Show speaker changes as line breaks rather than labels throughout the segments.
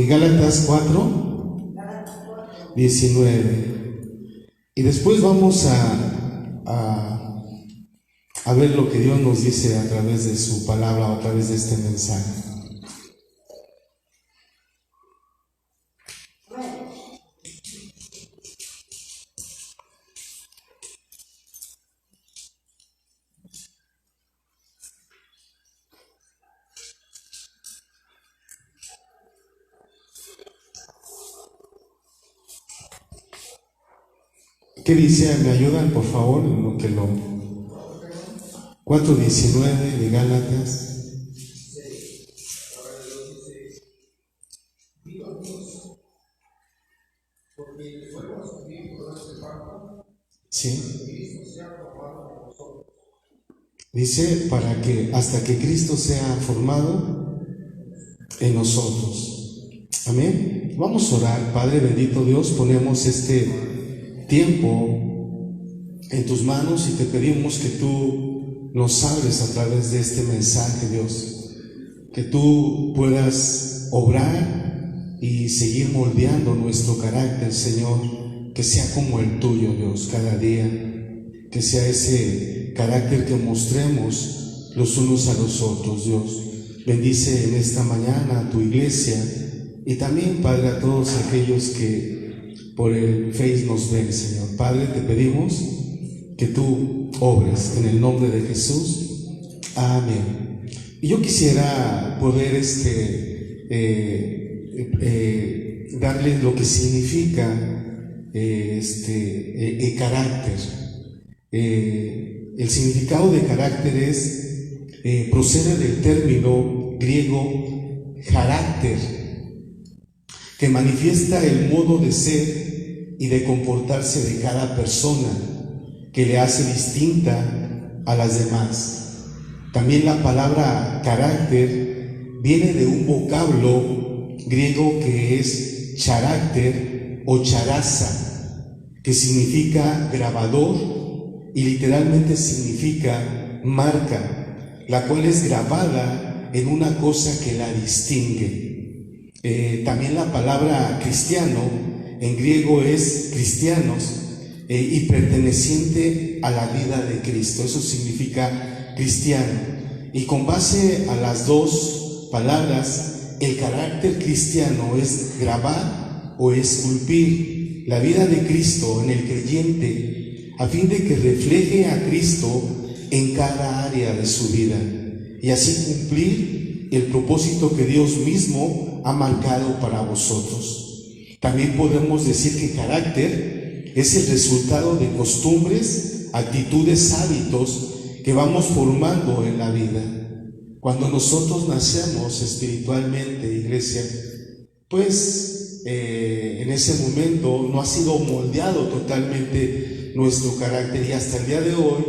Gálatas 4, 19. Y después vamos a ver lo que Dios nos dice a través de su palabra, a través de este mensaje. ¿Qué dice? ¿Me ayudan, por favor? En lo que 4:19 de Gálatas. Sí. Dice, para que hasta que Cristo sea formado en nosotros. Amén. Vamos a orar. Padre bendito Dios, ponemos este tiempo en tus manos y te pedimos que tú nos hables a través de este mensaje, Dios, que tú puedas obrar y seguir moldeando nuestro carácter, Señor, que sea como el tuyo, Dios, cada día, que sea ese carácter que mostremos los unos a los otros, Dios. Bendice en esta mañana a tu iglesia y también, Padre, a todos aquellos que por el Face nos ven, Señor. Padre, te pedimos que tú obres en el nombre de Jesús. Amén. Y yo quisiera poder darles lo que significa carácter. El significado de carácter procede del término griego carácter, que manifiesta el modo de ser y de comportarse de cada persona, que le hace distinta a las demás. También la palabra carácter viene de un vocablo griego que es charácter o charaza, que significa grabador y literalmente significa marca, la cual es grabada en una cosa que la distingue. También la palabra cristiano en griego es cristianos y perteneciente a la vida de Cristo. Eso significa cristiano. Y con base a las dos palabras, el carácter cristiano es grabar o esculpir la vida de Cristo en el creyente, a fin de que refleje a Cristo en cada área de su vida y así cumplir el propósito que Dios mismo ha marcado para vosotros. También podemos decir que carácter es el resultado de costumbres, actitudes, hábitos que vamos formando en la vida. Cuando nosotros nacemos espiritualmente, iglesia, pues en ese momento no ha sido moldeado totalmente nuestro carácter y hasta el día de hoy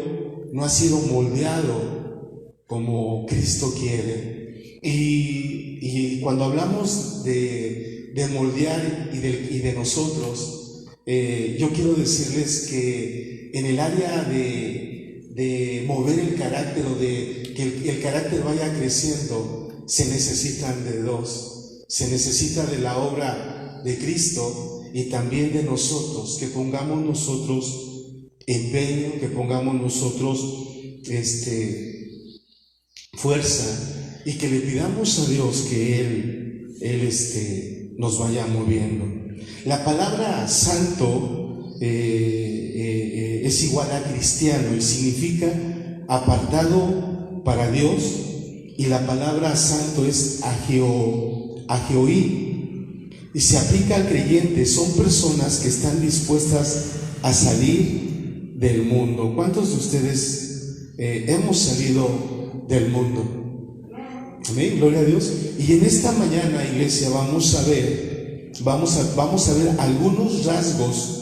no ha sido moldeado como Cristo quiere. Y cuando hablamos de moldear y de nosotros, yo quiero decirles que en el área de mover el carácter o de que el carácter vaya creciendo, se necesitan de dos. Se necesita de la obra de Cristo y también de nosotros, que pongamos nosotros empeño, que pongamos nosotros fuerza y que le pidamos a Dios que Él nos vaya moviendo. La palabra santo es igual a cristiano y significa apartado para Dios, y la palabra santo es agioí y se aplica al creyente. Son personas que están dispuestas a salir del mundo. ¿Cuántos de ustedes hemos salido del mundo? Amén, gloria a Dios. Y en esta mañana, iglesia, vamos a ver algunos rasgos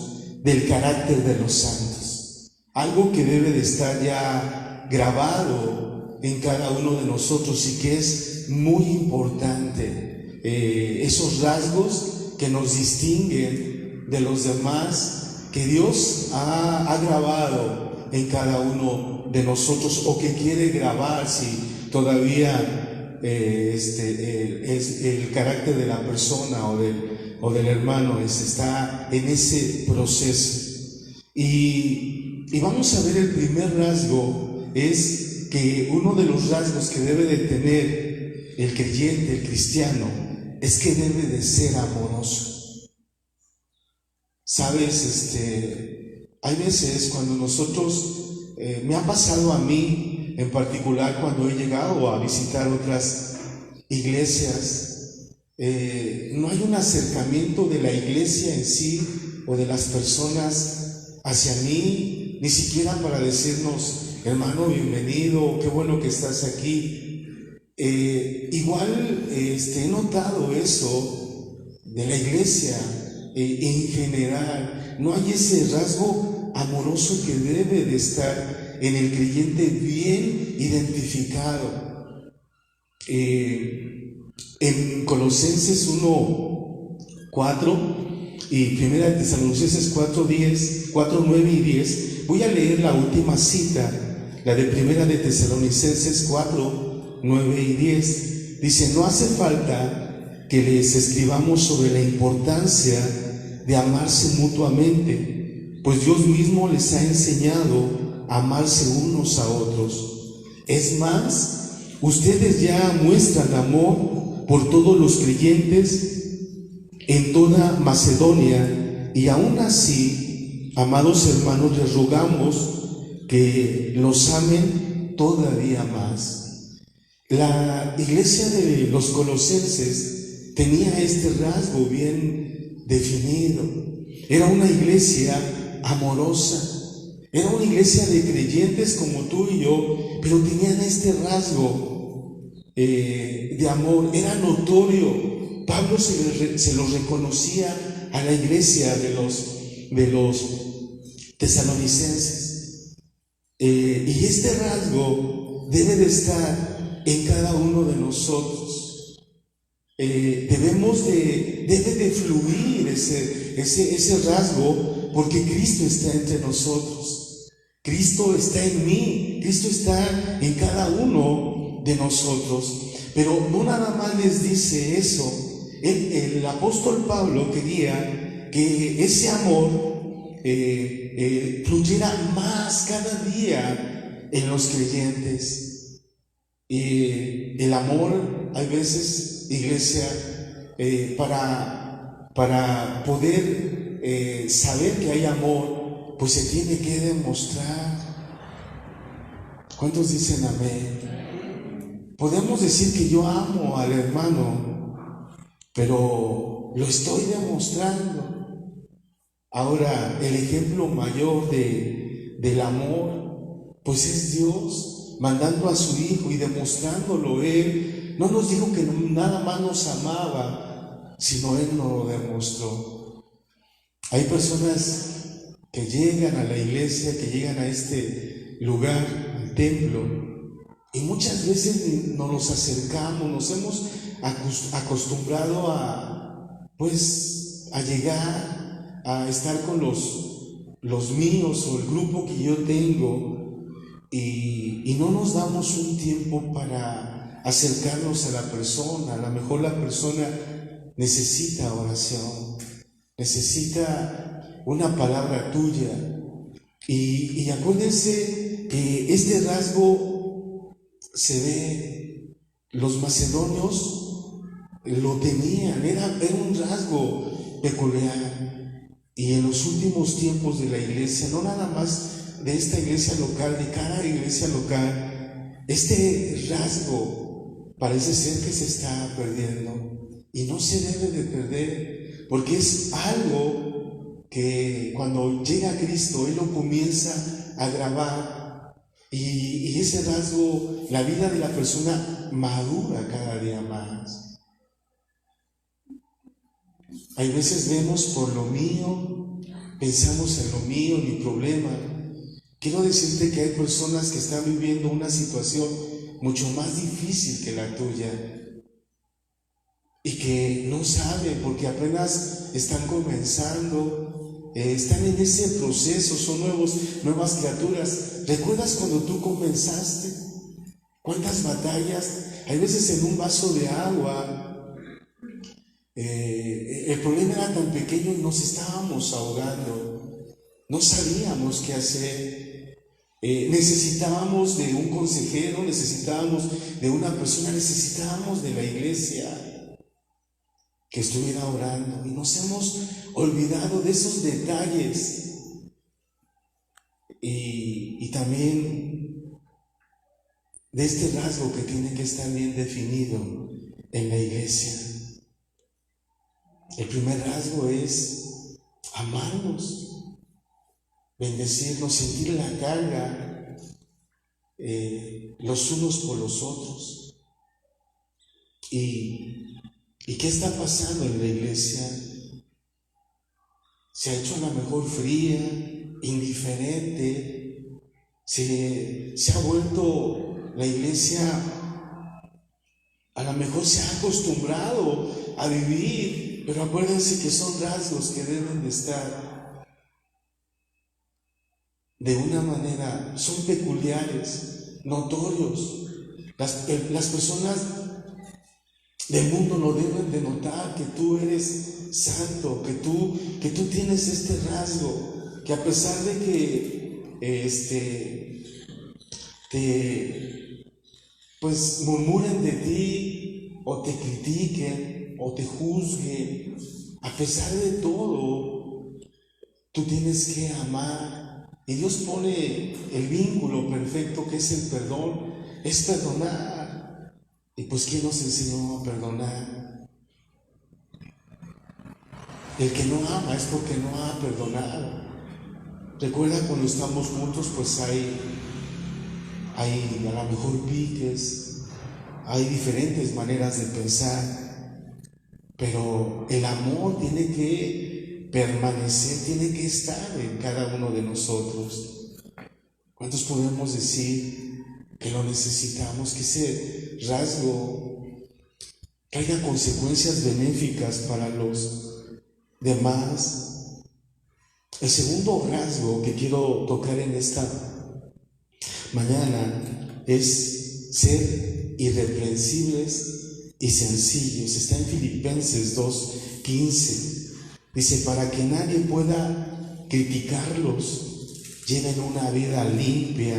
del carácter de los santos. Algo que debe de estar ya grabado en cada uno de nosotros y que es muy importante. Esos rasgos que nos distinguen de los demás, que Dios ha grabado en cada uno de nosotros o que quiere grabar si todavía es el carácter de la persona o del hermano, está en ese proceso. Y vamos a ver el primer rasgo, es que uno de los rasgos que debe de tener el creyente, el cristiano, es que debe de ser amoroso. Sabes, hay veces cuando nosotros, me ha pasado a mí en particular cuando he llegado a visitar otras iglesias, no hay un acercamiento de la iglesia en sí o de las personas hacia mí, ni siquiera para decirnos, hermano, bienvenido, qué bueno que estás aquí. Igual he notado eso de la iglesia en general. No hay ese rasgo amoroso que debe de estar en el creyente bien identificado. En Colosenses 1:4 y Primera de Tesalonicenses 4:9 y 10, voy a leer la última cita, la de Primera de Tesalonicenses 4:9 y 10. Dice: no hace falta que les escribamos sobre la importancia de amarse mutuamente, pues Dios mismo les ha enseñado a amarse unos a otros. Es más, ustedes ya muestran amor por todos los creyentes en toda Macedonia, y aún así, amados hermanos, les rogamos que los amen todavía más. La iglesia de los colosenses tenía este rasgo bien definido. Era una iglesia amorosa, era una iglesia de creyentes como tú y yo, pero tenían este rasgo de amor. Era notorio. Pablo se lo reconocía a la iglesia de los tesalonicenses. Y este rasgo debe de estar en cada uno de nosotros. Debe de fluir ese rasgo, porque Cristo está entre nosotros. Cristo está en mí, Cristo está en cada uno de nosotros. Pero no nada más les dice eso. El apóstol Pablo quería que ese amor fluyera más cada día en los creyentes. El amor, hay veces, iglesia, para poder saber que hay amor, pues se tiene que demostrar. ¿Cuántos dicen amén? Podemos decir que yo amo al hermano, pero lo estoy demostrando. Ahora, el ejemplo mayor del amor, pues es Dios mandando a su Hijo y demostrándolo Él. No nos dijo que nada más nos amaba, sino Él nos lo demostró. Hay personas que llegan a la iglesia, que llegan a este lugar, al templo, y muchas veces nos acercamos, nos hemos acostumbrado a llegar, a estar con los míos o el grupo que yo tengo, y no nos damos un tiempo para acercarnos a la persona. A lo mejor la persona necesita oración, necesita una palabra tuya, y acuérdense que este rasgo se ve, los macedonios lo tenían, era un rasgo peculiar. Y en los últimos tiempos de la iglesia, no nada más de esta iglesia local, de cada iglesia local, este rasgo parece ser que se está perdiendo, y no se debe de perder, porque es algo que cuando llega Cristo, Él lo comienza a grabar. Y ese rasgo, la vida de la persona madura cada día más. Hay veces vemos por lo mío, pensamos en lo mío, mi problema. Quiero decirte que hay personas que están viviendo una situación mucho más difícil que la tuya, y que no saben, porque apenas están comenzando, están en ese proceso, son nuevas criaturas. ¿Recuerdas cuando tú comenzaste? ¿Cuántas batallas hay veces en un vaso de agua, el problema era tan pequeño y nos estábamos ahogando, no sabíamos qué hacer, necesitábamos de un consejero, necesitábamos de una persona, necesitábamos de la iglesia que estuviera orando, y nos hemos olvidado de esos detalles. Y también de este rasgo que tiene que estar bien definido en la iglesia. El primer rasgo es amarnos, bendecirnos, sentir la carga los unos por los otros. ¿Y qué está pasando en la iglesia? Se ha hecho a lo mejor fría, indiferente, se ha vuelto la iglesia, a lo mejor se ha acostumbrado a vivir, pero acuérdense que son rasgos que deben de estar de una manera, son peculiares, notorios. Las personas del mundo no deben de notar que tú eres santo, que tú tienes este rasgo, que a pesar de que pues murmuren de ti o te critiquen o te juzguen, a pesar de todo, tú tienes que amar. Y Dios pone el vínculo perfecto que es el perdón, es perdonar. Y pues ¿quién nos enseñó a perdonar? El que no ama es porque no ha perdonado. Recuerda, cuando estamos juntos, pues hay a lo mejor piques, hay diferentes maneras de pensar, pero el amor tiene que permanecer, tiene que estar en cada uno de nosotros. ¿Cuántos podemos decir que lo necesitamos? Que ese rasgo traiga consecuencias benéficas para los demás. El segundo rasgo que quiero tocar en esta mañana es ser irreprensibles y sencillos. Está en Filipenses 2:15. Dice: para que nadie pueda criticarlos, lleven una vida limpia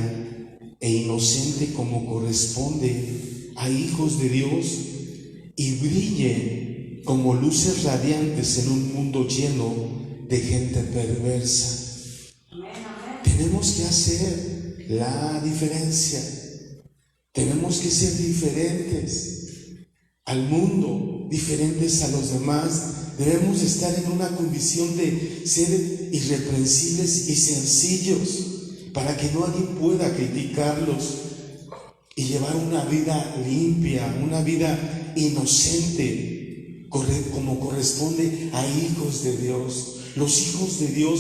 e inocente como corresponde a hijos de Dios, y brillen como luces radiantes en un mundo lleno de gente perversa. Tenemos que hacer la diferencia. Tenemos que ser diferentes al mundo, diferentes a los demás. Debemos estar en una condición de ser irreprensibles y sencillos, para que nadie pueda criticarlos, y llevar una vida limpia, una vida inocente, como corresponde a hijos de Dios. Los hijos de Dios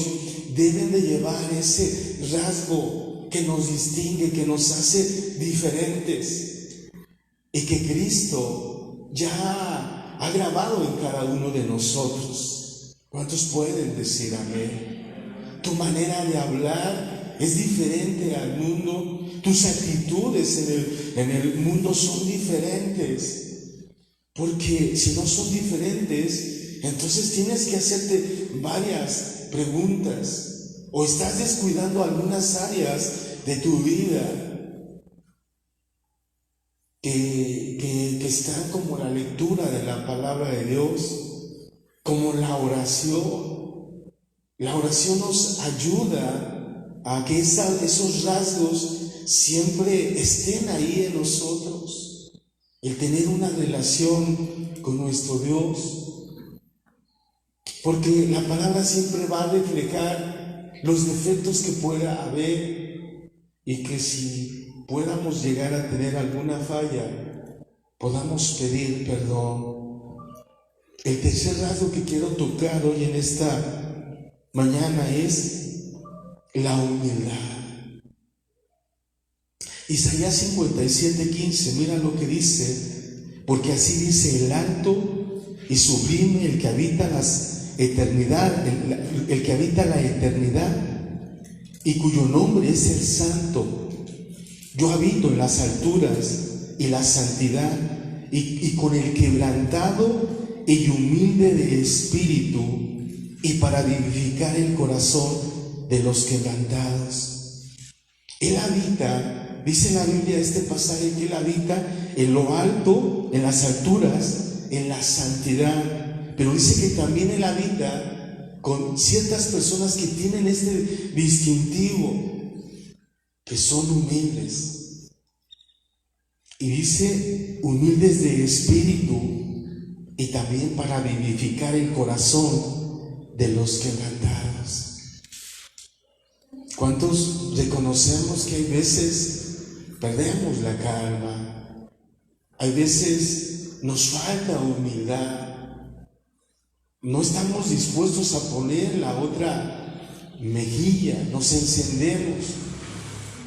deben de llevar ese rasgo que nos distingue, que nos hace diferentes, y que Cristo ya ha grabado en cada uno de nosotros. ¿Cuántos pueden decir amén? Tu manera de hablar es diferente al mundo, tus actitudes en el mundo son diferentes, porque si no son diferentes, entonces tienes que hacerte varias preguntas, o estás descuidando algunas áreas de tu vida que están como la lectura de la palabra de Dios, como la oración. La oración nos ayuda a que esos rasgos siempre estén ahí en nosotros, el tener una relación con nuestro Dios. Porque la palabra siempre va a reflejar los defectos que pueda haber, y que si podamos llegar a tener alguna falla, podamos pedir perdón. El tercer rasgo que quiero tocar hoy en esta mañana es la humildad. Isaías 57:15, mira lo que dice: porque así dice el alto y sublime, el que habita el que habita la eternidad, y cuyo nombre es el Santo. Yo habito en las alturas, y la santidad, y con el quebrantado y humilde de espíritu, y para vivificar el corazón de los quebrantados. Él habita, dice la Biblia, este pasaje, que Él habita en lo alto, en las alturas, en la santidad, pero dice que también Él habita con ciertas personas que tienen este distintivo, que son humildes. Y dice humildes de espíritu, y también para vivificar el corazón de los quebrantados. ¿Cuántos reconocemos que hay veces perdemos la calma? Hay veces nos falta humildad. No estamos dispuestos a poner la otra mejilla, nos encendemos,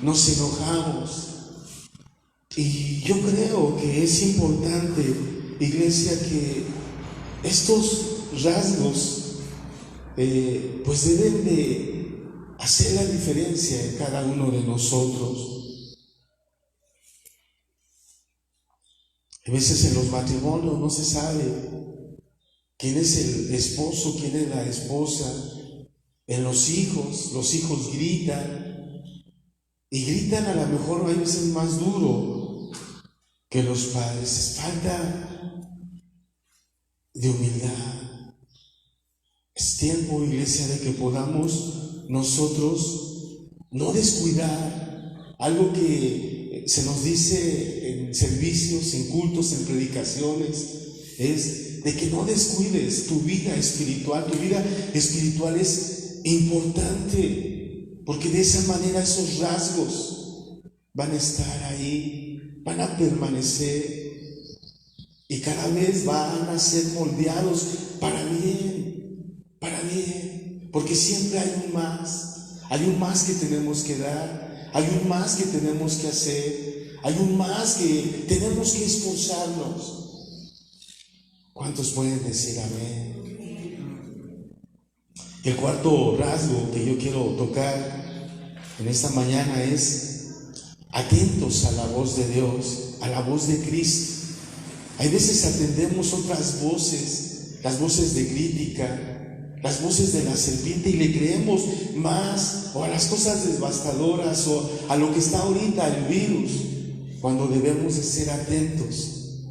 nos enojamos. Y yo creo que es importante, iglesia, que estos rasgos pues deben de hacer la diferencia en cada uno de nosotros. A veces en los matrimonios no se sabe quién es el esposo, quién es la esposa. En los hijos gritan, y gritan a lo mejor a veces más duro que los padres. Es falta de humildad. Es tiempo, iglesia, de que podamos nosotros no descuidar algo que se nos dice en servicios, en cultos, en predicaciones, es de que no descuides tu vida espiritual. Tu vida espiritual es importante, porque de esa manera esos rasgos van a estar ahí, van a permanecer, y cada vez van a ser moldeados para bien, porque siempre hay un más que tenemos que dar, hay un más que tenemos que hacer, hay un más que tenemos que esforzarnos. ¿Cuántos pueden decir amén? El cuarto rasgo que yo quiero tocar en esta mañana es atentos a la voz de Dios, a la voz de Cristo. Hay veces atendemos otras voces, las voces de crítica, las voces de la serpiente, y le creemos más o a las cosas devastadoras o a lo que está ahorita, el virus, cuando debemos de ser atentos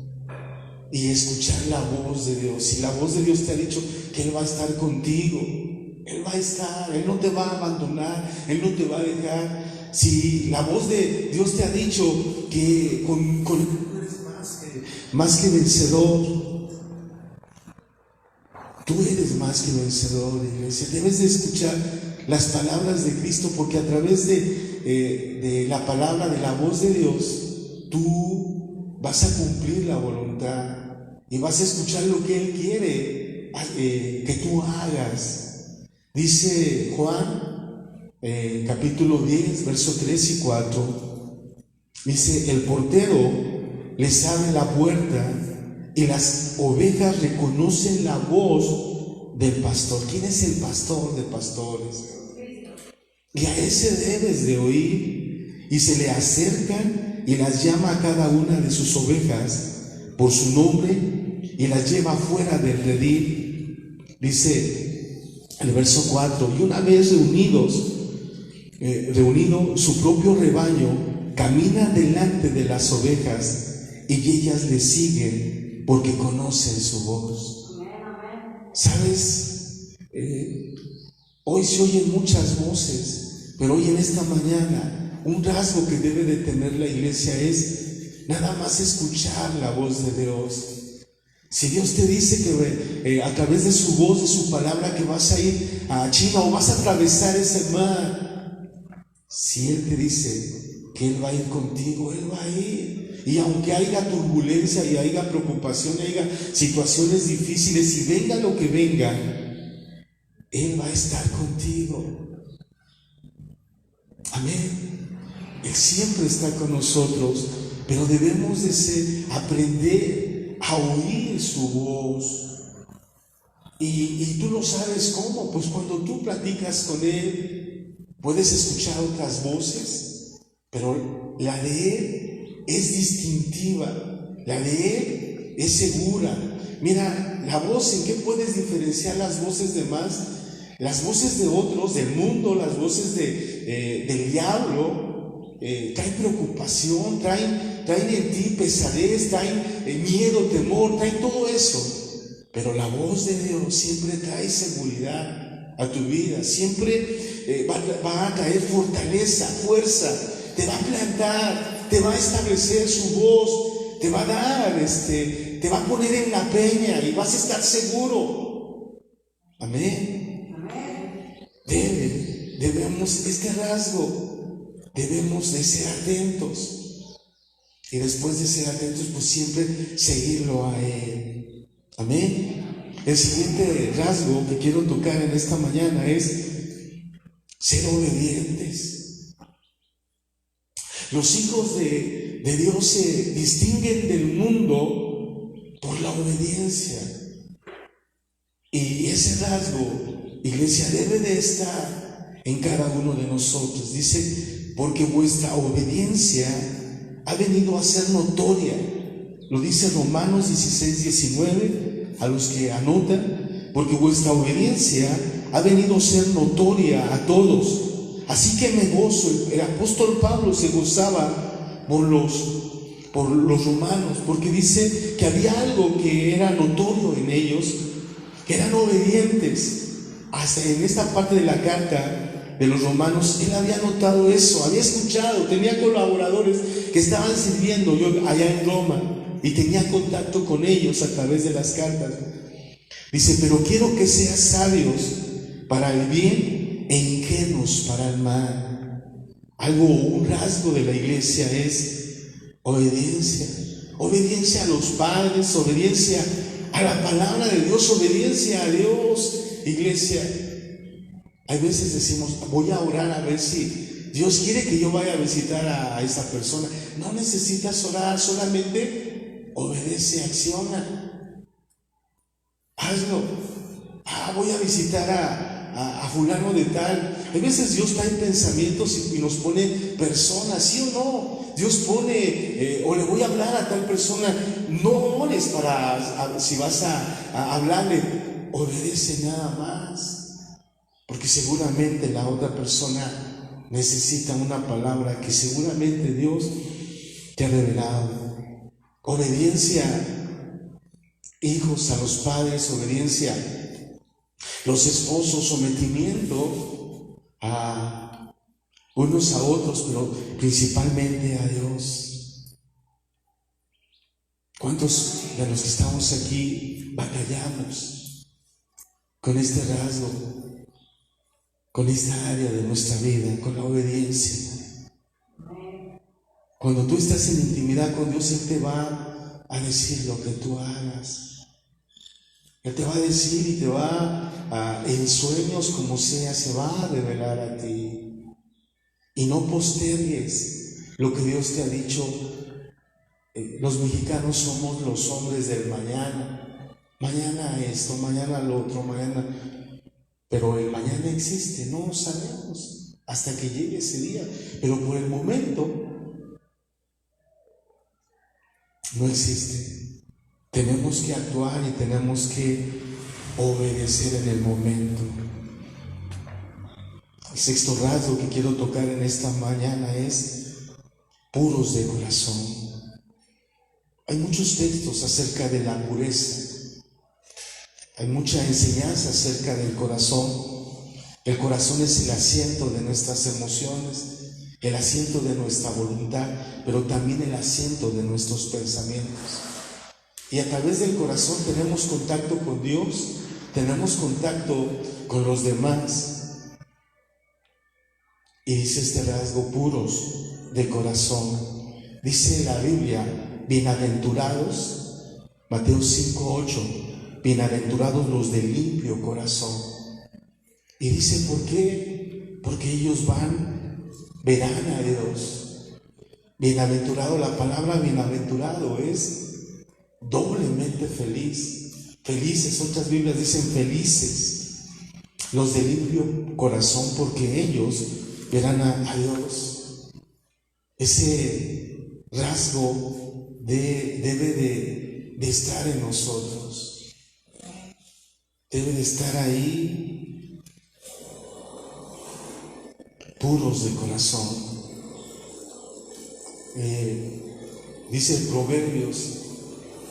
y escuchar la voz de Dios. Si la voz de Dios te ha dicho que Él va a estar contigo, Él va a estar, Él no te va a abandonar, Él no te va a dejar. Si la voz de Dios te ha dicho que con más que vencedor, tú eres más que vencedor, iglesia. Debes de escuchar las palabras de Cristo, porque a través de la palabra, de la voz de Dios, tú vas a cumplir la voluntad y vas a escuchar lo que Él quiere que tú hagas. Dice Juan, capítulo 10, verso 3 y 4, dice: el portero les abre la puerta y las ovejas reconocen la voz del pastor. ¿Quién es el pastor de pastores? Y a ese debes de oír, y se le acercan y las llama a cada una de sus ovejas por su nombre y las lleva fuera del redil. Dice el verso 4: y una vez reunido su propio rebaño, camina delante de las ovejas, y ellas le siguen porque conocen su voz. ¿Sabes? Hoy se oyen muchas voces, pero hoy en esta mañana un rasgo que debe de tener la iglesia es nada más escuchar la voz de Dios. Si Dios te dice que a través de su voz, de su palabra, que vas a ir a China o vas a atravesar ese mar, si Él te dice que Él va a ir contigo, Él va a ir. Y aunque haya turbulencia y haya preocupación, haya situaciones difíciles, y venga lo que venga, Él va a estar contigo. Amén. Él siempre está con nosotros, pero debemos de aprender a oír su voz. Y tú no sabes cómo, pues cuando tú platicas con Él, puedes escuchar otras voces, pero la de Él es distintiva, la de Él es segura. Mira, la voz, ¿en qué puedes diferenciar las voces de más? Las voces de otros, del mundo, las voces del diablo, traen preocupación, traen en ti pesadez, traen miedo, temor, traen todo eso. Pero la voz de Dios siempre trae seguridad a tu vida, siempre va a traer fortaleza, fuerza, te va a plantar, te va a establecer su voz, te va a dar, te va a poner en la peña y vas a estar seguro. Amén. Debemos, este rasgo, debemos de ser atentos. Y después de ser atentos, pues siempre seguirlo a Él. Amén. El siguiente rasgo que quiero tocar en esta mañana es ser obedientes. Los hijos de Dios se distinguen del mundo por la obediencia. Y ese rasgo, iglesia, debe de estar en cada uno de nosotros. Dice, porque vuestra obediencia ha venido a ser notoria. Lo dice Romanos 16, 19, a los que anotan, porque vuestra obediencia ha venido a ser notoria a todos. Así que me gozo. El apóstol Pablo se gozaba por los romanos, porque dice que había algo que era notorio en ellos, que eran obedientes. Hasta en esta parte de la carta de los romanos, él había notado eso, había escuchado, tenía colaboradores que estaban sirviendo allá en Roma, y tenía contacto con ellos a través de las cartas. Dice, pero quiero que seas sabios para el bien e ingenuos para el mal. Un rasgo de la iglesia es obediencia. Obediencia a los padres, obediencia a la palabra de Dios, obediencia a Dios. Iglesia, hay veces decimos, voy a orar a ver si Dios quiere que yo vaya a visitar a esa persona. No necesitas orar, solamente obedece, acciona. Hazlo. Voy a visitar a fulano de tal. A veces Dios trae pensamientos y nos pone personas, ¿sí o no? Dios pone, o le voy a hablar a tal persona. No ores si vas a hablarle, obedece nada más. Porque seguramente la otra persona necesita una palabra que seguramente Dios te ha revelado. Obediencia, hijos, a los padres, obediencia, los esposos, sometimiento a unos a otros, pero principalmente a Dios. ¿Cuántos de los que estamos aquí batallamos con este rasgo, con esta área de nuestra vida, con la obediencia? Cuando tú estás en intimidad con Dios, Él te va a decir lo que tú hagas. Él te va a decir y te va en sueños como sea, se va a revelar a ti. Y no postergues lo que Dios te ha dicho. Los mexicanos somos los hombres del mañana. Mañana esto, mañana lo otro, mañana. Pero el mañana existe, no lo sabemos hasta que llegue ese día. Pero por el momento no existe. Tenemos que actuar y tenemos que obedecer en el momento. El sexto rasgo que quiero tocar en esta mañana es puros de corazón. Hay muchos textos acerca de la pureza. Hay mucha enseñanza acerca del corazón. El corazón es el asiento de nuestras emociones, el asiento de nuestra voluntad, pero también el asiento de nuestros pensamientos. Y a través del corazón tenemos contacto con Dios, tenemos contacto con los demás. Y dice este rasgo, puros de corazón. Dice la Biblia, bienaventurados, Mateo 5:8, bienaventurados los de limpio corazón. Y dice, ¿por qué? Porque ellos verán a Dios. Bienaventurado, la palabra bienaventurado es doblemente feliz. Felices, otras Biblias dicen felices los de limpio corazón, porque ellos verán a Dios. Ese rasgo debe de estar en nosotros. Debe de estar ahí, puros de corazón. Dice Proverbios,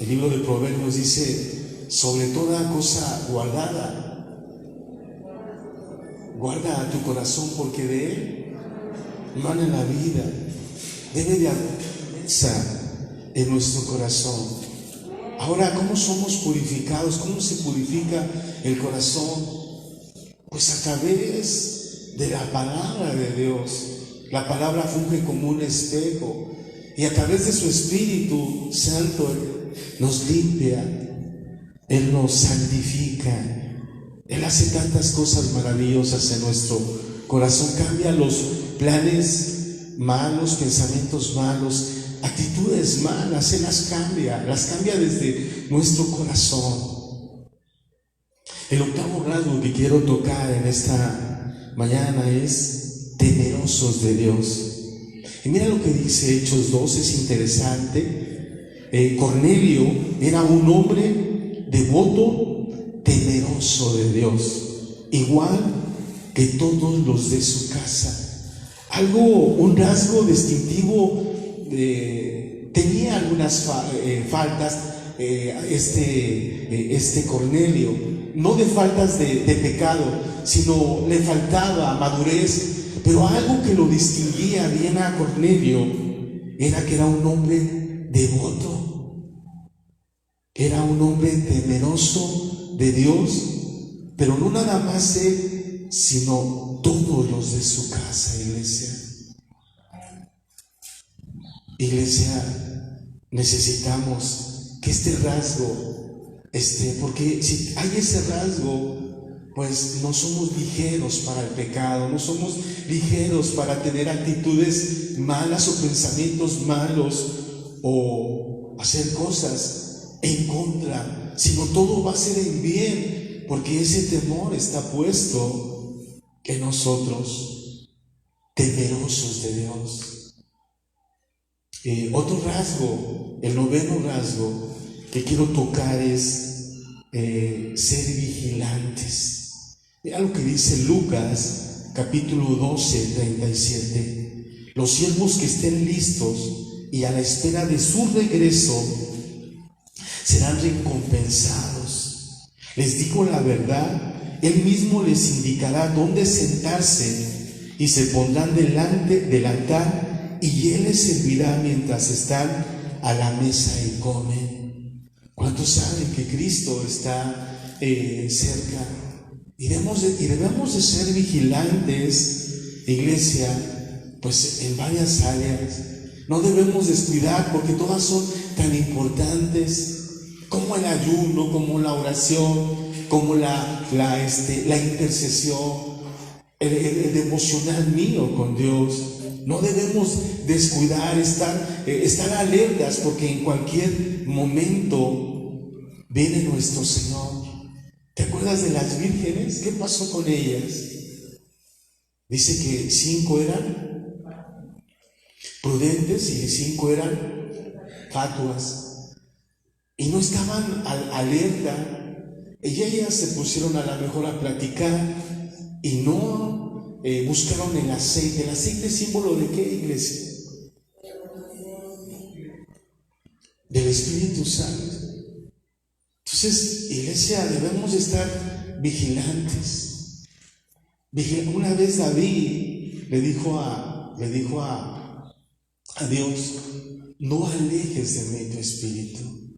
el libro de Proverbios dice, sobre toda cosa guardada, guarda tu corazón porque de él mana la vida. Debe de haber pureza en nuestro corazón. Ahora, ¿cómo somos purificados? ¿Cómo se purifica el corazón? Pues a través de la palabra de Dios. La palabra funge como un espejo y a través de su Espíritu Santo Él nos limpia, Él nos santifica, Él hace tantas cosas maravillosas en nuestro corazón. Cambia los planes malos, pensamientos malos, actitudes malas, Él las cambia desde nuestro corazón. El octavo rasgo que quiero tocar en esta mañana es temerosos de Dios. Y mira lo que dice Hechos 2, es interesante. Cornelio era un hombre devoto, temeroso de Dios, igual que todos los de su casa. Un rasgo distintivo, tenía algunas faltas este Cornelio, no de faltas de pecado, sino le faltaba madurez, pero algo que lo distinguía bien a Cornelio era que era un hombre devoto, era un hombre temeroso de Dios, pero no nada más él, sino todos los de su casa. Iglesia, necesitamos que este rasgo porque si hay ese rasgo, pues no somos ligeros para el pecado, no somos ligeros para tener actitudes malas o pensamientos malos o hacer cosas en contra, sino todo va a ser en bien, porque ese temor está puesto en nosotros, temerosos de Dios. Otro rasgo, el noveno rasgo que quiero tocar es ser vigilantes. Mira lo que dice Lucas capítulo 12, 37. Los siervos que estén listos y a la espera de su regreso serán recompensados. Les digo la verdad, Él mismo les indicará dónde sentarse y se pondrán delante del altar y Él les servirá mientras están a la mesa y comen. ¿Cuántos saben que Cristo está cerca? Y debemos de ser vigilantes, iglesia, pues en varias áreas. No debemos descuidar porque todas son tan importantes, como el ayuno, como la oración, como la intercesión, el devocional mío con Dios. No debemos descuidar, estar alertas, porque en cualquier momento viene nuestro Señor. ¿Te acuerdas de las vírgenes? ¿Qué pasó con ellas? Dice que 5 eran prudentes y 5 eran fatuas. Y no estaban alerta. Y ellas se pusieron a lo mejor a platicar y no buscaron el aceite. ¿El aceite es símbolo de qué, iglesia? Del Espíritu Santo. Entonces, iglesia, debemos de estar vigilantes. Una vez David le dijo a Dios: no alejes de mí tu espíritu,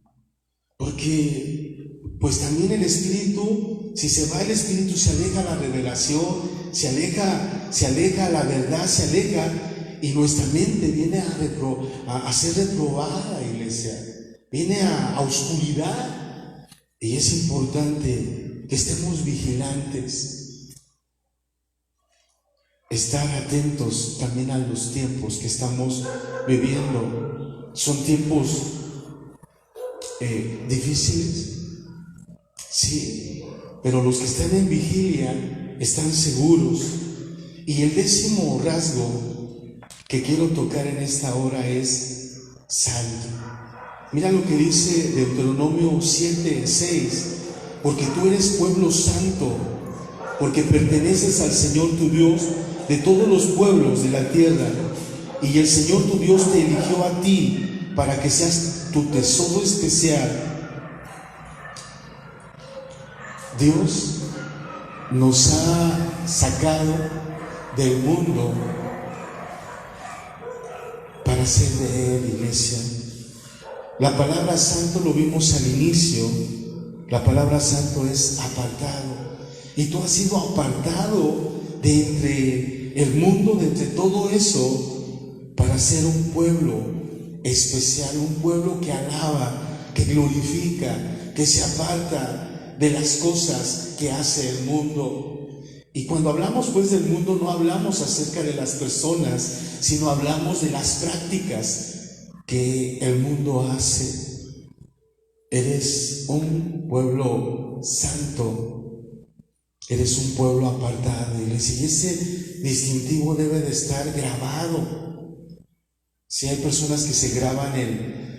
porque pues también el espíritu, si se va el espíritu, se aleja la revelación, se aleja la verdad, se aleja, y nuestra mente viene a ser reprobada, iglesia, viene a oscuridad. Y es importante que estemos vigilantes, estar atentos también a los tiempos que estamos viviendo. Son tiempos difíciles, sí, pero los que están en vigilia están seguros. Y el 10º rasgo que quiero tocar en esta hora es santo. Mira lo que dice Deuteronomio 7:6, porque tú eres pueblo santo, porque perteneces al Señor tu Dios de todos los pueblos de la tierra, y el Señor tu Dios te eligió a ti para que seas tu tesoro especial. Dios nos ha sacado del mundo para ser de Él, iglesia. La palabra santo lo vimos al inicio. La palabra santo es apartado. Y tú has sido apartado de entre el mundo, de entre todo eso, para ser un pueblo especial, un pueblo que alaba, que glorifica, que se aparta de las cosas que hace el mundo. Y cuando hablamos pues del mundo, no hablamos acerca de las personas, sino hablamos de las prácticas que el mundo hace. Eres un pueblo santo, eres un pueblo apartado, iglesia, y ese distintivo debe de estar grabado. Si hay personas que se graban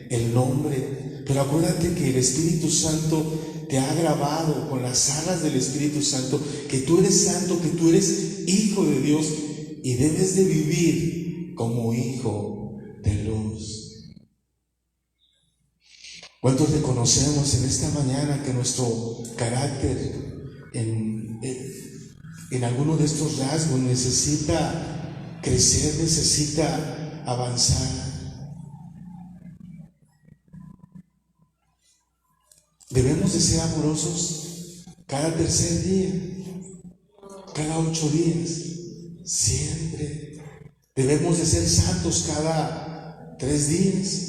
el nombre, pero acuérdate que el Espíritu Santo te ha grabado con las alas del Espíritu Santo, que tú eres santo, que tú eres hijo de Dios y debes de vivir como hijo de luz. ¿Cuántos reconocemos en esta mañana que nuestro carácter en alguno de estos rasgos necesita crecer, necesita avanzar? Debemos de ser amorosos cada tercer día, cada 8 días, siempre. Debemos de ser santos cada 3 días,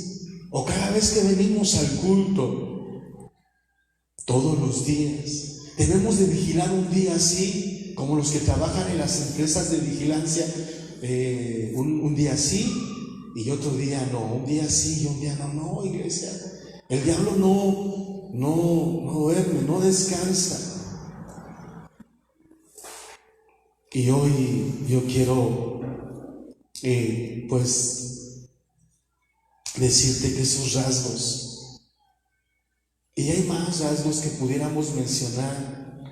o cada vez que venimos al culto, todos los días. Debemos de vigilar un día así, como los que trabajan en las empresas de vigilancia, un día sí y otro día no, un día sí y un día no. No, iglesia, el diablo no duerme, no descansa. Y hoy yo quiero pues decirte que esos rasgos, y hay más rasgos que pudiéramos mencionar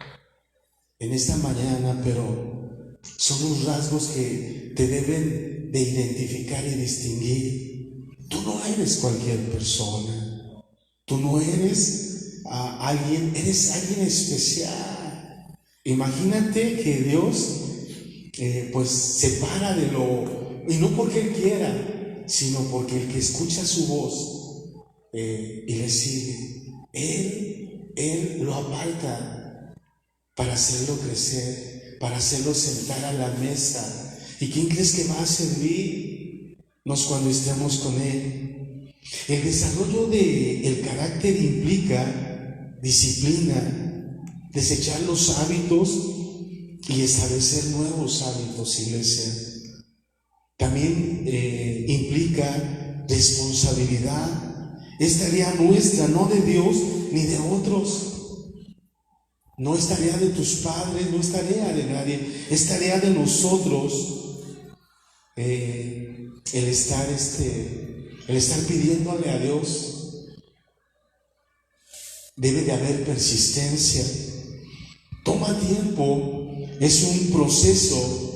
en esta mañana, pero son los rasgos que te deben de identificar y distinguir. Tú no eres cualquier persona, tú no eres alguien, eres alguien especial. Imagínate que Dios pues separa de lo, y no porque Él quiera, sino porque el que escucha su voz y le sigue, Él lo aparta para hacerlo crecer, para hacerlo sentar a la mesa. ¿Y quién crees que va a servirnos cuando estemos con Él? El desarrollo del carácter implica disciplina, desechar los hábitos y establecer nuevos hábitos, iglesia. También implica responsabilidad. Es tarea nuestra, no de Dios ni de otros. No es tarea de tus padres, no es tarea de nadie. Es tarea de nosotros el estar pidiéndole a Dios. Debe de haber persistencia. Toma tiempo, es un proceso.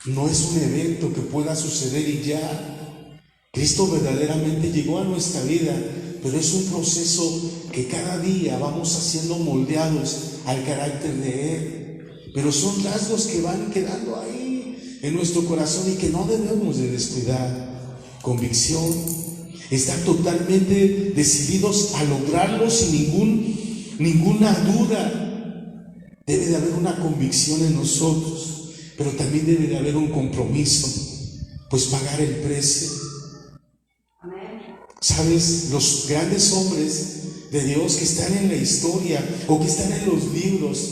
No es un evento que pueda suceder y ya. Cristo verdaderamente llegó a nuestra vida, pero es un proceso que cada día vamos siendo moldeados al carácter de Él. Pero son rasgos que van quedando ahí en nuestro corazón y que no debemos de descuidar. Convicción, estar totalmente decididos a lograrlo sin ninguna duda. Debe de haber una convicción en nosotros. Pero también debe de haber un compromiso, pues pagar el precio. ¿Sabes? Los grandes hombres de Dios que están en la historia o que están en los libros,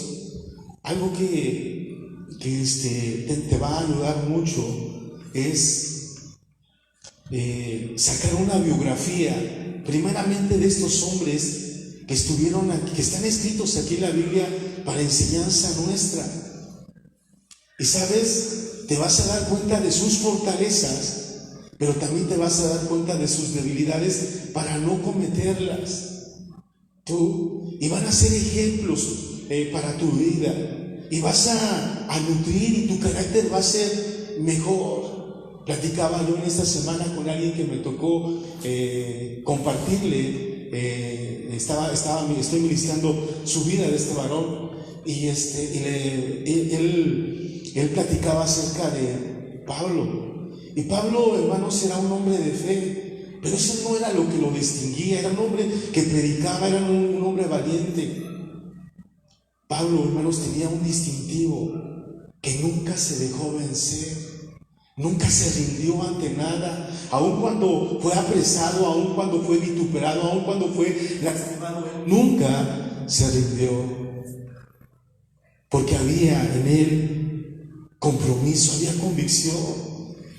algo que te va a ayudar mucho es sacar una biografía, primeramente de estos hombres que estuvieron aquí, que están escritos aquí en la Biblia para enseñanza nuestra. Y sabes, te vas a dar cuenta de sus fortalezas, pero también te vas a dar cuenta de sus debilidades para no cometerlas. Y van a ser ejemplos para tu vida, y vas a nutrir, y tu carácter va a ser mejor. Platicaba yo en esta semana con alguien que me tocó compartirle, estoy ministrando su vida de este varón, y él platicaba acerca de Pablo. Y Pablo, hermanos, era un hombre de fe, pero eso no era lo que lo distinguía. Era un hombre que predicaba, era un hombre valiente. Pablo, hermanos, tenía un distintivo: que nunca se dejó vencer, nunca se rindió ante nada, aun cuando fue apresado, aun cuando fue vituperado, aun cuando fue lastimado, nunca se rindió, porque había en él compromiso, había convicción.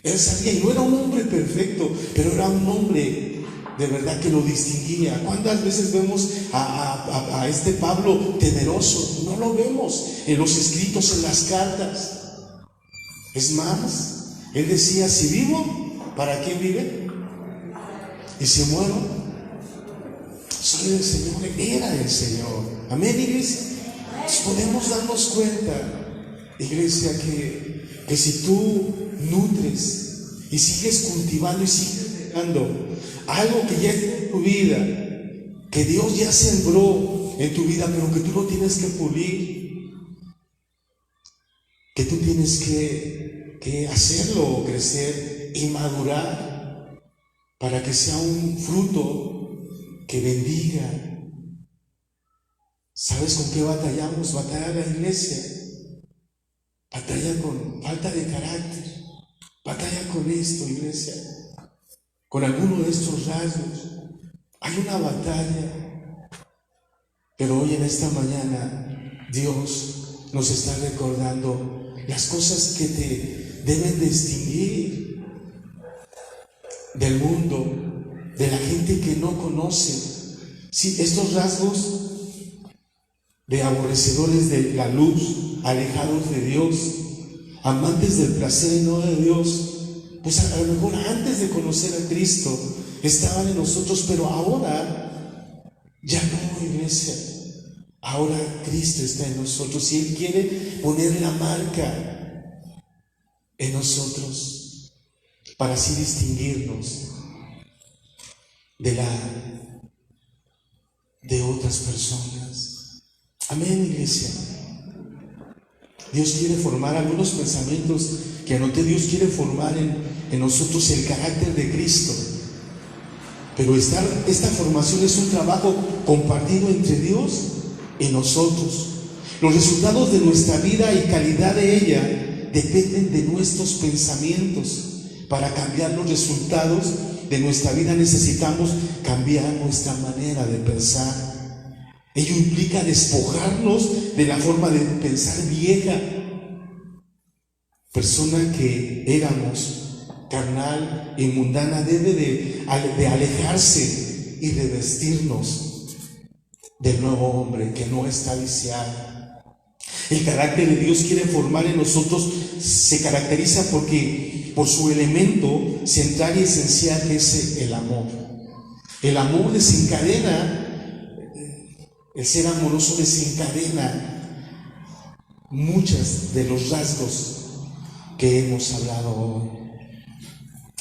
Él sabía, y no era un hombre perfecto, pero era un hombre de verdad que lo distinguía. ¿Cuántas veces vemos a este Pablo temeroso? No lo vemos en los escritos, en las cartas. Es más, él decía: si vivo, ¿para quién vive? Y si muero, soy del Señor. Era del Señor. Amén, iglesia. Podemos darnos cuenta, iglesia, que si tú nutres y sigues cultivando y sigues dejando algo que ya está en tu vida, que Dios ya sembró en tu vida, pero que tú no tienes que pulir, que tú tienes que hacerlo crecer y madurar para que sea un fruto que bendiga. ¿Sabes con qué batallamos? Batalla la iglesia. Batalla con falta de carácter. Batalla con esto, iglesia. Con alguno de estos rasgos. Hay una batalla. Pero hoy en esta mañana Dios nos está recordando las cosas que te deben distinguir del mundo, de la gente que no conoce. Sí, estos rasgos de aborrecedores de la luz, alejados de Dios, amantes del placer y no de Dios, pues a lo mejor antes de conocer a Cristo estaban en nosotros, pero ahora ya no, iglesia. Ahora Cristo está en nosotros y Él quiere poner la marca en nosotros para así distinguirnos de otras personas. Amén, iglesia. Dios quiere formar algunos pensamientos que anoté. Dios quiere formar en nosotros el carácter de Cristo. Pero esta formación es un trabajo compartido entre Dios y nosotros. Los resultados de nuestra vida y calidad de ella dependen de nuestros pensamientos. Para cambiar los resultados de nuestra vida necesitamos cambiar nuestra manera de pensar. Ello implica despojarnos de la forma de pensar vieja. Persona que éramos, carnal y mundana, debe de alejarse y de vestirnos del nuevo hombre que no está viciado. El carácter de Dios quiere formar en nosotros se caracteriza por su elemento central y esencial, que es el amor. El amor desencadena. El ser amoroso desencadena muchos de los rasgos que hemos hablado hoy.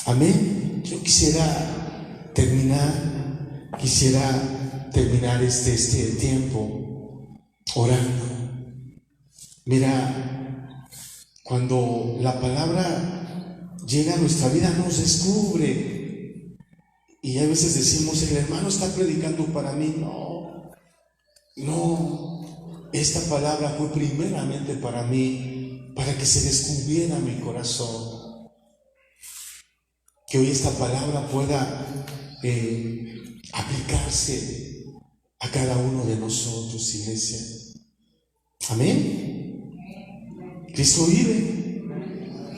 Amén. Yo quisiera terminar este tiempo orando. Mira, cuando la palabra llega a nuestra vida nos descubre, y a veces decimos: el hermano está predicando para mí. No, esta palabra fue primeramente para mí, para que se descubriera mi corazón. Que hoy esta palabra pueda aplicarse a cada uno de nosotros, iglesia. Amén. Cristo vive.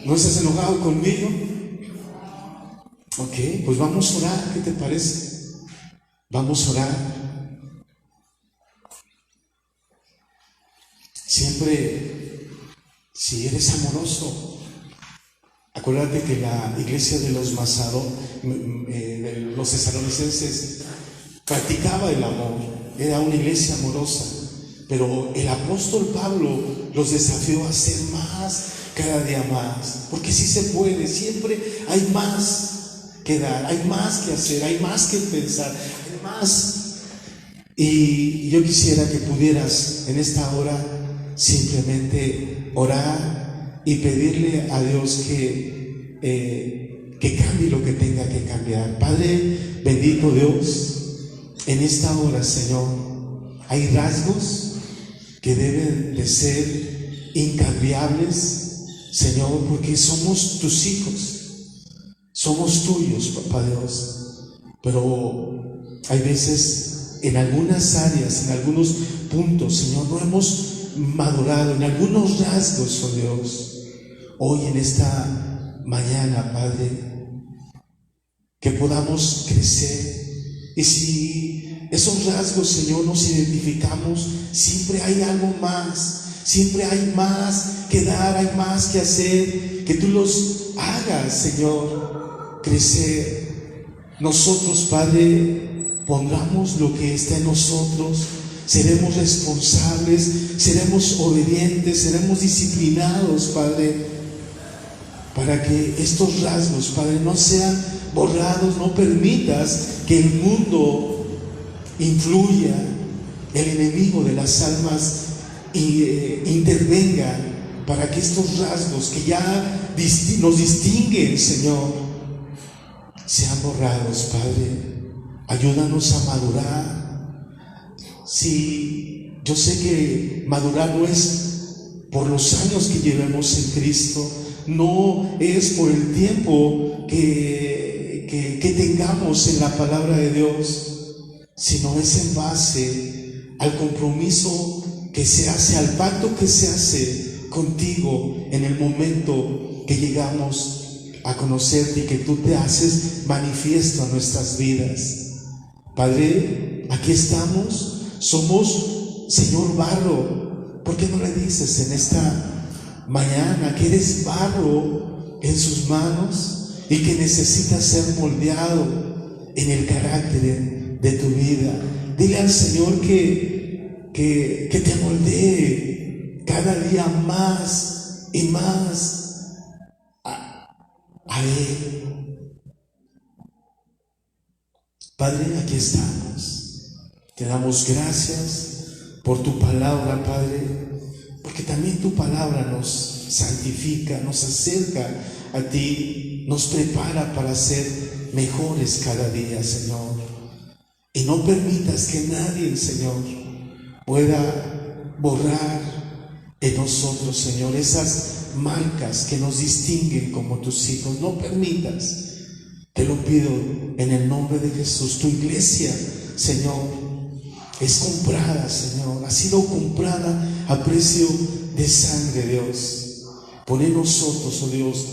¿No estás enojado conmigo? Ok, pues vamos a orar. ¿Qué te parece? Vamos a orar. Siempre, si eres amoroso, Acuérdate que la iglesia de los Mazado, de los tesalonicenses, practicaba el amor, era una iglesia amorosa, pero el apóstol Pablo los desafió a ser más, cada día más, porque sí se puede, siempre hay más que dar, hay más que hacer, hay más que pensar, hay más. Y yo quisiera que pudieras en esta hora simplemente orar y pedirle a Dios que cambie lo que tenga que cambiar. Padre bendito Dios, en esta hora, Señor, hay rasgos que deben de ser incambiables, Señor, porque somos tus hijos, somos tuyos, Papá Dios. Pero hay veces en algunas áreas, en algunos puntos, Señor, no hemos madurado en algunos rasgos, oh Dios. Hoy en esta mañana, Padre, que podamos crecer. Y si esos rasgos, Señor, nos identificamos, siempre hay algo más, siempre hay más que dar, hay más que hacer, que tú los hagas, Señor, crecer. Nosotros, Padre, pongamos lo que está en nosotros, seremos responsables, seremos obedientes, seremos disciplinados, Padre, para que estos rasgos, Padre, no sean borrados. No permitas que el mundo influya, el enemigo de las almas intervenga, para que estos rasgos que ya nos distinguen, Señor, sean borrados, Padre. Ayúdanos a madurar. Sí, yo sé que madurar no es por los años que llevemos en Cristo, no es por el tiempo que tengamos en la palabra de Dios, sino es en base al compromiso que se hace, al pacto que se hace contigo en el momento que llegamos a conocerte y que tú te haces manifiesto en nuestras vidas. Padre, aquí estamos, somos, Señor, barro. ¿Por qué no le dices en esta mañana que eres barro en sus manos y que necesitas ser moldeado en el carácter de tu vida? Dile al Señor que te moldee cada día más y más a Él. Padre, aquí estamos. Te damos gracias por tu palabra, Padre, porque también tu palabra nos santifica, nos acerca a ti, nos prepara para ser mejores cada día, Señor. Y no permitas que nadie, Señor, pueda borrar en nosotros, Señor, esas marcas que nos distinguen como tus hijos. No permitas. Te lo pido en el nombre de Jesús. Tu iglesia, Señor, es comprada, Señor, ha sido comprada a precio de sangre, Dios. Pon en nosotros, oh Dios,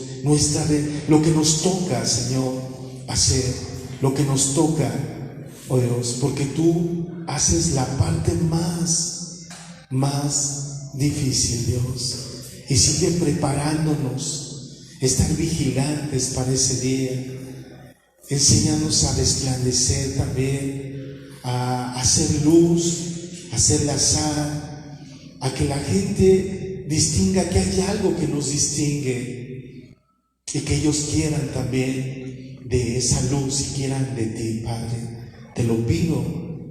lo que nos toca, Señor, hacer, lo que nos toca, oh Dios, porque tú haces la parte más difícil, Dios, y sigue preparándonos, estar vigilantes para ese día. Enséñanos a resplandecer también, a hacer luz, a hacer la sal, a que la gente distinga que hay algo que nos distingue y que ellos quieran también de esa luz y quieran de ti, Padre. Te lo pido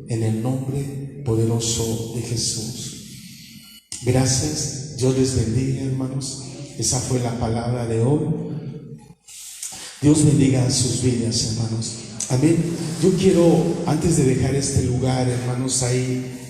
en el nombre poderoso de Jesús. Gracias, Dios les bendiga, hermanos. Esa fue la palabra de hoy. Dios bendiga sus vidas, hermanos. Amén. Yo quiero, antes de dejar este lugar, hermanos, ahí